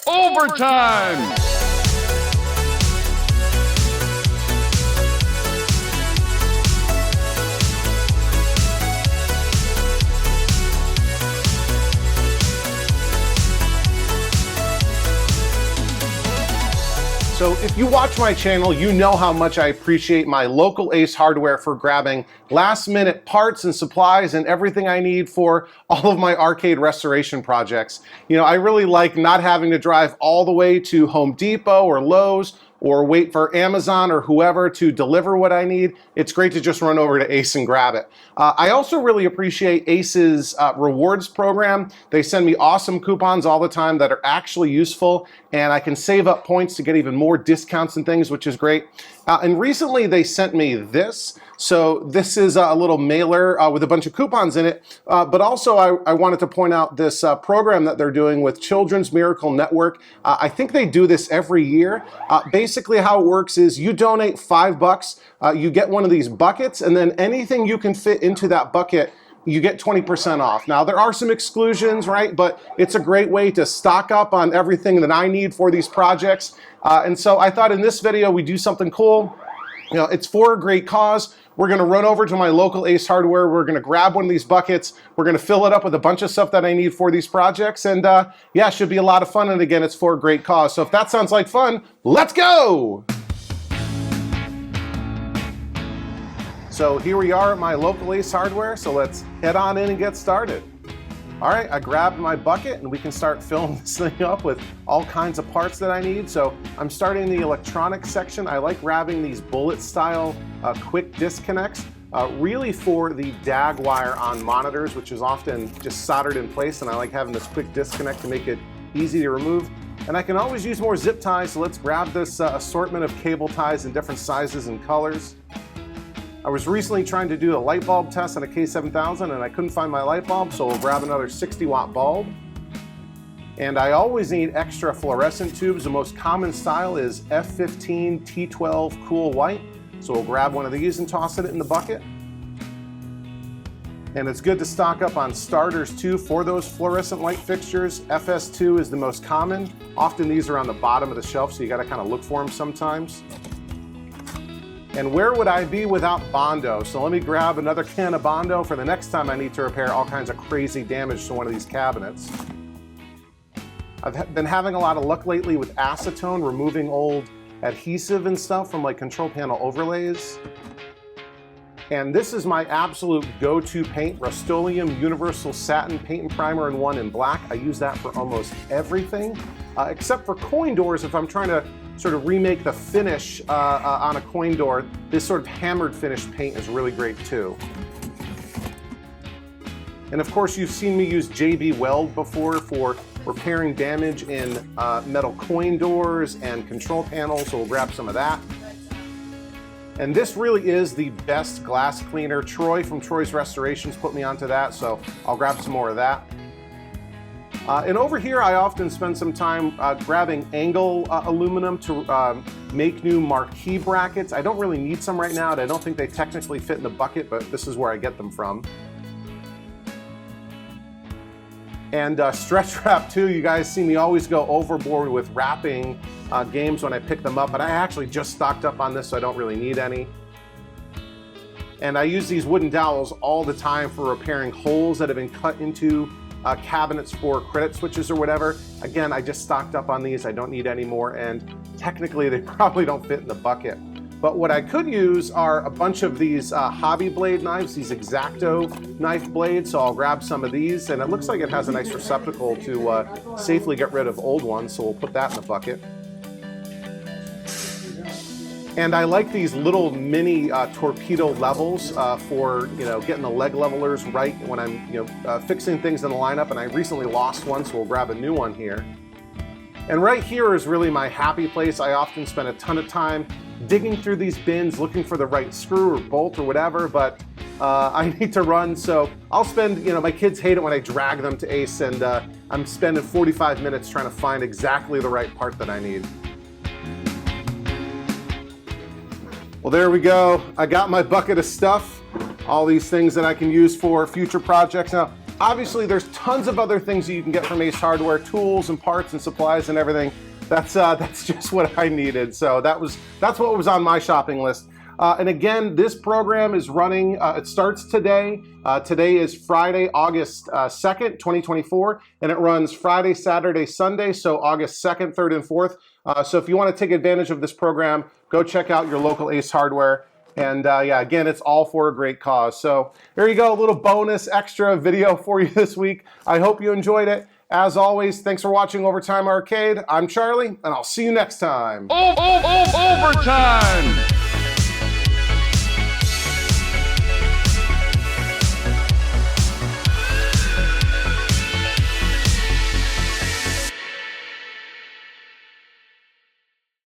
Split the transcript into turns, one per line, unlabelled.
Overtime!
So if you watch my channel, you know how much I appreciate my local Ace Hardware for grabbing last minute parts and supplies and everything I need for all of my arcade restoration projects. You know, I really like not having to drive all the way to Home Depot or Lowe's or wait for Amazon or whoever to deliver what I need. It's great to just run over to Ace and grab it. I also really appreciate Ace's rewards program. They send me awesome coupons all the time that are actually useful, and I can save up points to get even more discounts and things, which is great. And recently they sent me this. So this is a little mailer with a bunch of coupons in it, but also I wanted to point out this program that they're doing with Children's Miracle Network. I think they do this every year. Basically how it works is you donate $5, you get one of these buckets, and then anything you can fit into that bucket, you get 20% off. Now there are some exclusions, right? But it's a great way to stock up on everything that I need for these projects. And so I thought in this video we do something cool. You know, it's for a great cause. We're gonna run over to my local Ace Hardware. We're gonna grab one of these buckets. We're gonna fill it up with a bunch of stuff that I need for these projects. And yeah, it should be a lot of fun. And again, it's for a great cause. So if that sounds like fun, let's go. So here we are at my local Ace Hardware. So let's head on in and get started. All right, I grabbed my bucket and we can start filling this thing up with all kinds of parts that I need. So I'm starting the electronics section. I like grabbing these bullet style quick disconnects, really for the DAG wire on monitors, which is often just soldered in place. And I like having this quick disconnect to make it easy to remove. And I can always use more zip ties. So let's grab this assortment of cable ties in different sizes and colors. I was recently trying to do a light bulb test on a K7000 and I couldn't find my light bulb, so we'll grab another 60-watt bulb. And I always need extra fluorescent tubes. The most common style is F15 T12 Cool White. So we'll grab one of these and toss it in the bucket. And it's good to stock up on starters too for those fluorescent light fixtures. FS2 is the most common. Often these are on the bottom of the shelf, so you gotta kind of look for them sometimes. And where would I be without Bondo? So let me grab another can of Bondo for the next time I need to repair all kinds of crazy damage to one of these cabinets. I've been having a lot of luck lately with acetone, removing old adhesive and stuff from like control panel overlays. And this is my absolute go-to paint, Rust-Oleum Universal Satin Paint and Primer in 1 in black. I use that for almost everything, except for coin doors. If I'm trying to sort of remake the finish on a coin door, this sort of hammered finish paint is really great too. And of course, you've seen me use JB Weld before for repairing damage in metal coin doors and control panels, so we'll grab some of that. And this really is the best glass cleaner. Troy from Troy's Restorations put me onto that, so I'll grab some more of that. And over here, I often spend some time grabbing angle aluminum to make new marquee brackets. I don't really need some right now, and I don't think they technically fit in the bucket, but this is where I get them from. And stretch wrap too. You guys see me always go overboard with wrapping games when I pick them up, but I actually just stocked up on this, so I don't really need any. And I use these wooden dowels all the time for repairing holes that have been cut into cabinets for credit switches or whatever. Again, I just stocked up on these. I don't need any more, and technically they probably don't fit in the bucket. But what I could use are a bunch of these hobby blade knives, these X-Acto knife blades, so I'll grab some of these, and it looks like it has a nice receptacle to safely get rid of old ones, so we'll put that in the bucket. And I like these little mini torpedo levels for, you know, getting the leg levelers right when I'm, you know, fixing things in the lineup. And I recently lost one, so we'll grab a new one here. And right here is really my happy place. I often spend a ton of time digging through these bins, looking for the right screw or bolt or whatever, but I need to run, so I'll spend, you know, my kids hate it when I drag them to Ace, and I'm spending 45 minutes trying to find exactly the right part that I need. Well, there we go. I got my bucket of stuff, all these things that I can use for future projects. Now, Obviously, there's tons of other things that you can get from Ace Hardware, tools and parts and supplies and everything. That's just what I needed. So that's what was on my shopping list. And again, this program is running, it starts today. Today is Friday, August 2nd, 2024, and it runs Friday, Saturday, Sunday, so August 2nd, 3rd, and 4th. So if you want to take advantage of this program, go check out your local Ace Hardware. And yeah, again, it's all for a great cause. So there you go, a little bonus extra video for you this week. I hope you enjoyed it. As always, thanks for watching Overtime Arcade. I'm Charlie, and I'll see you next time.
Overtime!